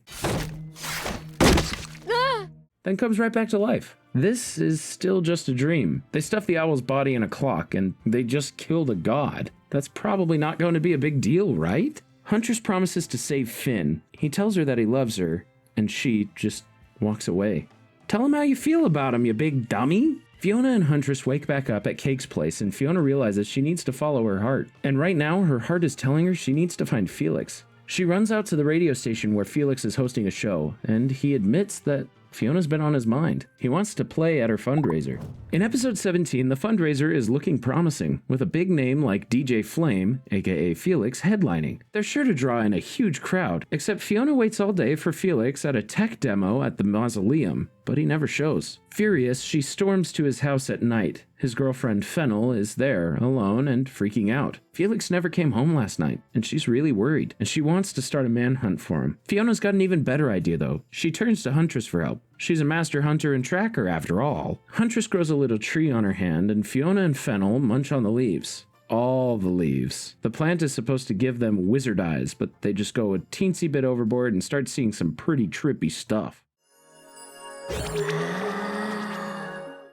Then comes right back to life. This is still just a dream. They stuff the owl's body in a clock, and they just killed a god. That's probably not going to be a big deal, right? Huntress promises to save Finn. He tells her that he loves her, and she just walks away. Tell him how you feel about him, you big dummy. Fionna and Huntress wake back up at Cake's place, and Fionna realizes she needs to follow her heart. And right now, her heart is telling her she needs to find Felix. She runs out to the radio station where Felix is hosting a show, and he admits that Fiona's been on his mind. He wants to play at her fundraiser. In episode 17, the fundraiser is looking promising, with a big name like DJ Flame, aka Felix, headlining. They're sure to draw in a huge crowd, except Fionna waits all day for Felix at a tech demo at the mausoleum, but he never shows. Furious, she storms to his house at night. His girlfriend Fennel is there, alone and freaking out. Felix never came home last night, and she's really worried, and she wants to start a manhunt for him. Fiona's got an even better idea, though. She turns to Huntress for help. She's a master hunter and tracker, after all. Huntress grows a little tree on her hand, and Fionna and Fennel munch on the leaves. All the leaves. The plant is supposed to give them wizard eyes, but they just go a teensy bit overboard and start seeing some pretty trippy stuff.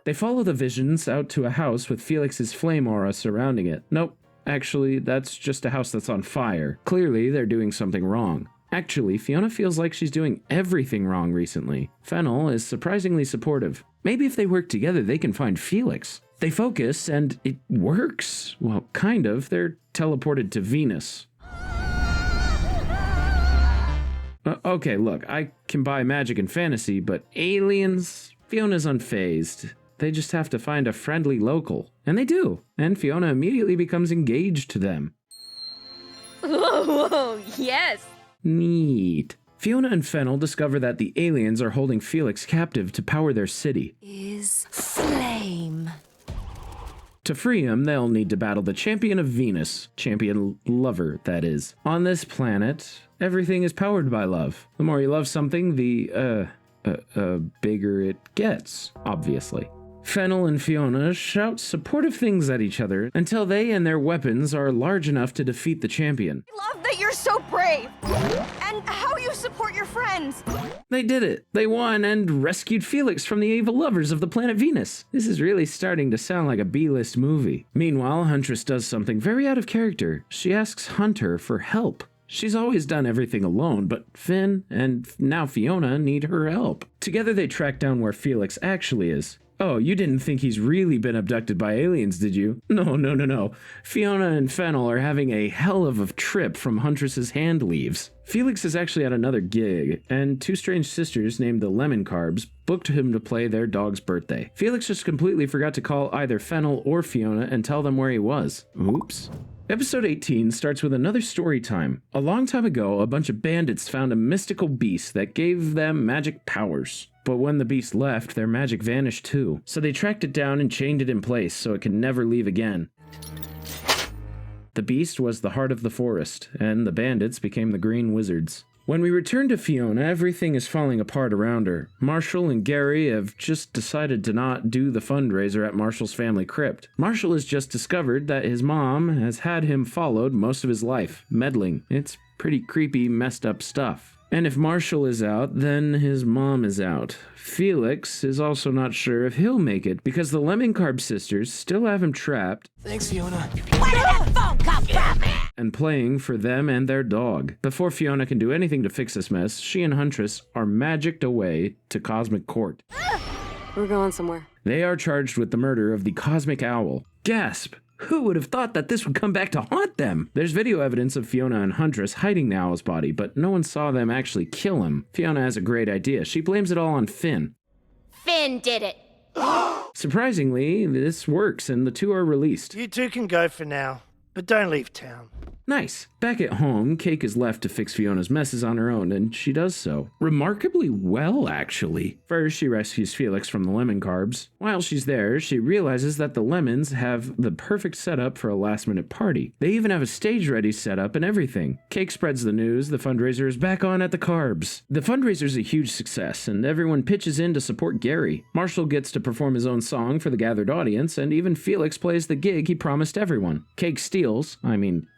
They follow the visions out to a house with Felix's flame aura surrounding it. Nope, actually, that's just a house that's on fire. Clearly, they're doing something wrong. Actually, Fionna feels like she's doing everything wrong recently. Fennel is surprisingly supportive. Maybe if they work together, they can find Felix. They focus, and it works. Well, kind of. They're teleported to Venus. Okay, look, I can buy magic and fantasy, but aliens? Fiona's unfazed. They just have to find a friendly local. And they do. And Fionna immediately becomes engaged to them. Whoa, yes. Neat. Fionna and Fennel discover that the aliens are holding Felix captive to power their city. Is flame. To free him, they'll need to battle the champion of Venus. Champion lover, that is. On this planet, everything is powered by love. The more you love something, the, bigger it gets, obviously. Fennel and Fionna shout supportive things at each other until they and their weapons are large enough to defeat the champion. I love that you're so brave! And how you support your friends! They did it! They won and rescued Felix from the evil lovers of the planet Venus. This is really starting to sound like a B-list movie. Meanwhile, Huntress does something very out of character. She asks Hunter for help. She's always done everything alone, but Finn and now Fionna need her help. Together they track down where Felix actually is. Oh, you didn't think he's really been abducted by aliens, did you? No. Fionna and Fennel are having a hell of a trip from Huntress's hand leaves. Felix is actually at another gig, and two strange sisters named the Lemon Carbs booked him to play their dog's birthday. Felix just completely forgot to call either Fennel or Fionna and tell them where he was. Oops. Episode 18 starts with another story time. A long time ago, a bunch of bandits found a mystical beast that gave them magic powers. But when the beast left, their magic vanished too. So they tracked it down and chained it in place so it could never leave again. The beast was the heart of the forest, and the bandits became the Green Wizards. When we return to Fionna, everything is falling apart around her. Marshall and Gary have just decided to not do the fundraiser at Marshall's family crypt. Marshall has just discovered that his mom has had him followed most of his life, meddling. It's pretty creepy, messed up stuff. And if Marshall is out, then his mom is out. Felix is also not sure if he'll make it, because the Lemon Carb sisters still have him trapped. Thanks, Fionna. Where did that phone come from? And playing for them and their dog. Before Fionna can do anything to fix this mess, she and Huntress are magicked away to Cosmic Court. We're going somewhere. They are charged with the murder of the Cosmic Owl. Gasp! Who would have thought that this would come back to haunt them? There's video evidence of Fionna and Huntress hiding the owl's body, but no one saw them actually kill him. Fionna has a great idea. She blames it all on Finn. Finn did it. Surprisingly, this works and the two are released. You two can go for now. but don't leave town. Nice. Back at home, Cake is left to fix Fiona's messes on her own, and she does so. Remarkably well, actually. First, she rescues Felix from the lemon carbs. While she's there, she realizes that the lemons have the perfect setup for a last-minute party. They even have a stage ready set up and everything. Cake spreads the news the fundraiser is back on at the carbs. The fundraiser's a huge success, and everyone pitches in to support Gary. Marshall gets to perform his own song for the gathered audience, and even Felix plays the gig he promised everyone. Cake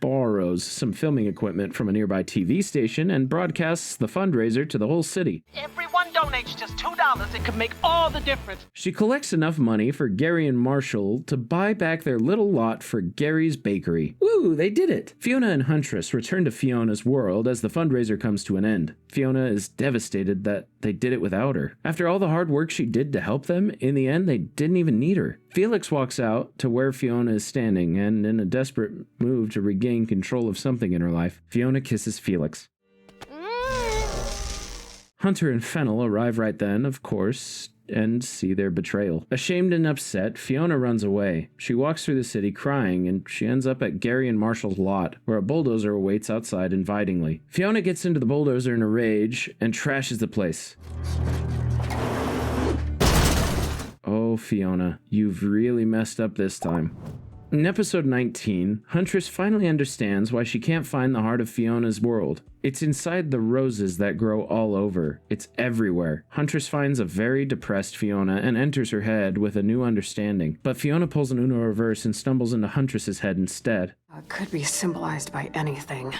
borrows some filming equipment from a nearby TV station and broadcasts the fundraiser to the whole city. Everyone donates just $2. It could make all the difference. She collects enough money for Gary and Marshall to buy back their little lot for Gary's bakery. Woo, they did it! Fionna and Huntress return to Fiona's world as the fundraiser comes to an end. Fionna is devastated that they did it without her. After all the hard work she did to help them, in the end they didn't even need her. Felix walks out to where Fionna is standing, and in a desperate move to regain control of something in her life, Fionna kisses Felix. Hunter and Fennel arrive right then, of course, and see their betrayal. Ashamed and upset, Fionna runs away. She walks through the city crying, and she ends up at Gary and Marshall's lot, where a bulldozer awaits outside invitingly. Fionna gets into the bulldozer in a rage and trashes the place. Oh, Fionna, you've really messed up this time. In episode 19, Huntress finally understands why she can't find the heart of Fiona's world. It's inside the roses that grow all over. It's everywhere. Huntress finds a very depressed Fionna and enters her head with a new understanding. But Fionna pulls an Uno reverse and stumbles into Huntress's head instead. Could be symbolized by anything.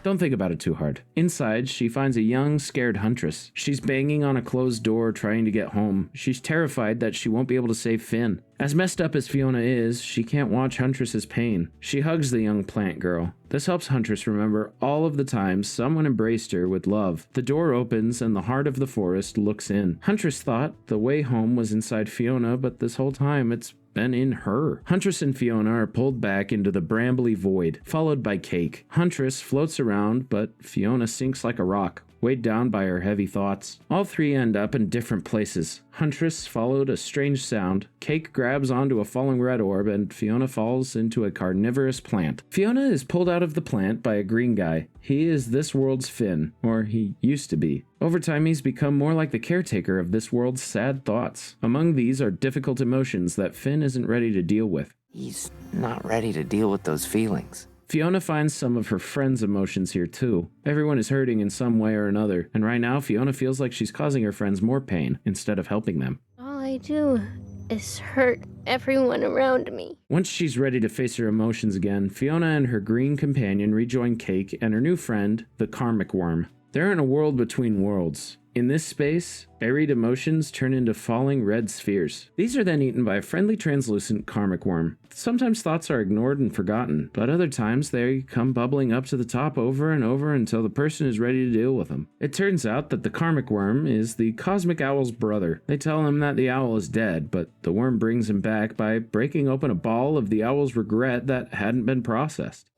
Don't think about it too hard. Inside, she finds a young, scared Huntress. She's banging on a closed door trying to get home. She's terrified that she won't be able to save Finn. As messed up as Fionna is, she can't watch Huntress's pain. She hugs the young plant girl. This helps Huntress remember all of the times someone embraced her with love. The door opens and the heart of the forest looks in. Huntress thought the way home was inside Fionna, but this whole time it's been in her. Huntress and Fionna are pulled back into the brambly void, followed by Cake. Huntress floats around, but Fionna sinks like a rock, weighed down by her heavy thoughts. All three end up in different places. Huntress followed a strange sound, Cake grabs onto a falling red orb, and Fionna falls into a carnivorous plant. Fionna is pulled out of the plant by a green guy. He is this world's Finn, or he used to be. Over time, he's become more like the caretaker of this world's sad thoughts. Among these are difficult emotions that Finn isn't ready to deal with. He's not ready to deal with those feelings. Fionna finds some of her friends' emotions here too. Everyone is hurting in some way or another, and right now Fionna feels like she's causing her friends more pain instead of helping them. All I do is hurt everyone around me. Once she's ready to face her emotions again, Fionna and her green companion rejoin Cake and her new friend, the Karmic Worm. They're in a world between worlds. In this space, buried emotions turn into falling red spheres. These are then eaten by a friendly translucent karmic worm. Sometimes thoughts are ignored and forgotten, but other times they come bubbling up to the top over and over until the person is ready to deal with them. It turns out that the karmic worm is the cosmic owl's brother. They tell him that the owl is dead, but the worm brings him back by breaking open a ball of the owl's regret that hadn't been processed.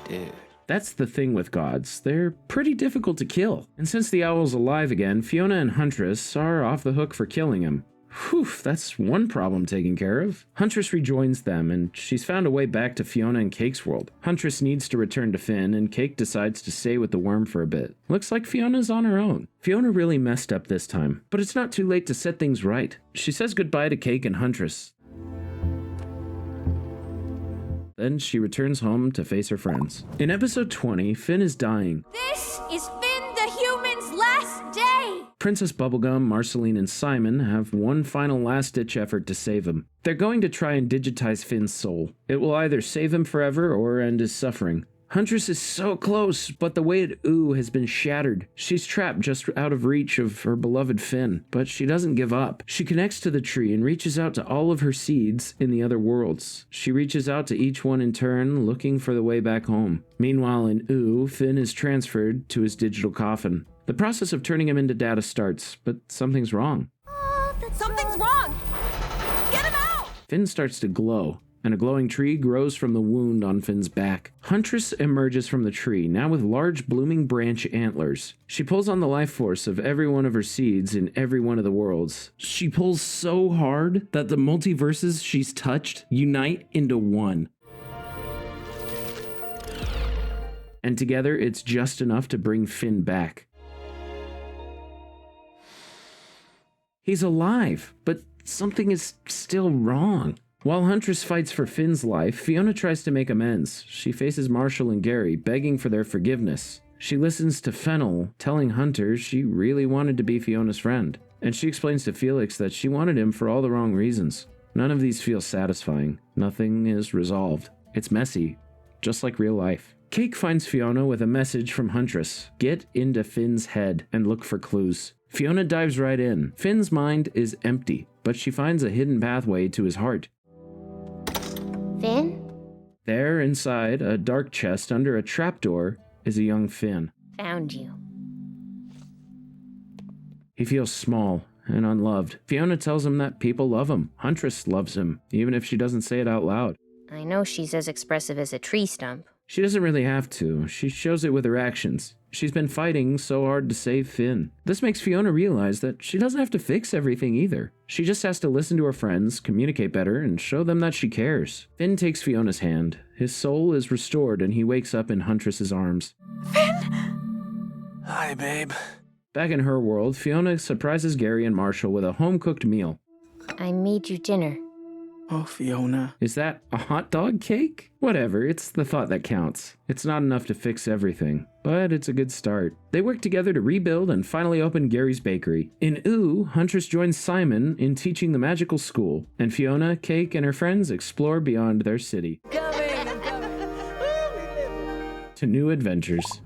Dude. That's the thing with gods. They're pretty difficult to kill. And since the owl's alive again, Fionna and Huntress are off the hook for killing him. Whew, that's one problem taken care of. Huntress rejoins them, and she's found a way back to Fionna and Cake's world. Huntress needs to return to Finn, and Cake decides to stay with the worm for a bit. Looks like Fiona's on her own. Fionna really messed up this time, but it's not too late to set things right. She says goodbye to Cake and Huntress. Then she returns home to face her friends. In episode 20, Finn is dying. This is Finn the human's last day! Princess Bubblegum, Marceline, and Simon have one final last-ditch effort to save him. They're going to try and digitize Finn's soul. It will either save him forever or end his suffering. Huntress is so close, but the weighted ooh has been shattered. She's trapped just out of reach of her beloved Finn, but she doesn't give up. She connects to the tree and reaches out to all of her seeds in the other worlds. She reaches out to each one in turn, looking for the way back home. Meanwhile, in ooh, Finn is transferred to his digital coffin. The process of turning him into data starts, but something's wrong. Something's wrong! Get him out! Finn starts to glow, and a glowing tree grows from the wound on Finn's back. Huntress emerges from the tree, now with large blooming branch antlers. She pulls on the life force of every one of her seeds in every one of the worlds. She pulls so hard that the multiverses she's touched unite into one. And together, it's just enough to bring Finn back. He's alive, but something is still wrong. While Huntress fights for Finn's life, Fionna tries to make amends. She faces Marshall and Gary, begging for their forgiveness. She listens to Fennel, telling Hunter she really wanted to be Fiona's friend. And she explains to Felix that she wanted him for all the wrong reasons. None of these feel satisfying. Nothing is resolved. It's messy, just like real life. Cake finds Fionna with a message from Huntress. Get into Finn's head and look for clues. Fionna dives right in. Finn's mind is empty, but she finds a hidden pathway to his heart. Finn? There, inside a dark chest under a trapdoor, is a young Finn. Found you. He feels small and unloved. Fionna tells him that people love him. Huntress loves him, even if she doesn't say it out loud. I know she's as expressive as a tree stump. She doesn't really have to. She shows it with her actions. She's been fighting so hard to save Finn. This makes Fionna realize that she doesn't have to fix everything either. She just has to listen to her friends, communicate better, and show them that she cares. Finn takes Fiona's hand. His soul is restored and he wakes up in Huntress's arms. Finn! Hi, babe. Back in her world, Fionna surprises Gary and Marshall with a home-cooked meal. I made you dinner. Oh, Fionna. Is that a hot dog cake? Whatever, it's the thought that counts. It's not enough to fix everything, but it's a good start. They work together to rebuild and finally open Gary's bakery. In Ooh, Huntress joins Simon in teaching the magical school, and Fionna, Cake, and her friends explore beyond their city. To new adventures.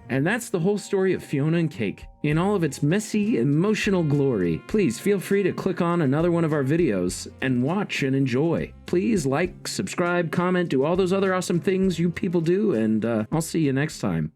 And that's the whole story of Fionna and Cake, in all of its messy, emotional glory. Please feel free to click on another one of our videos and watch and enjoy. Please like, subscribe, comment, do all those other awesome things you people do, and I'll see you next time.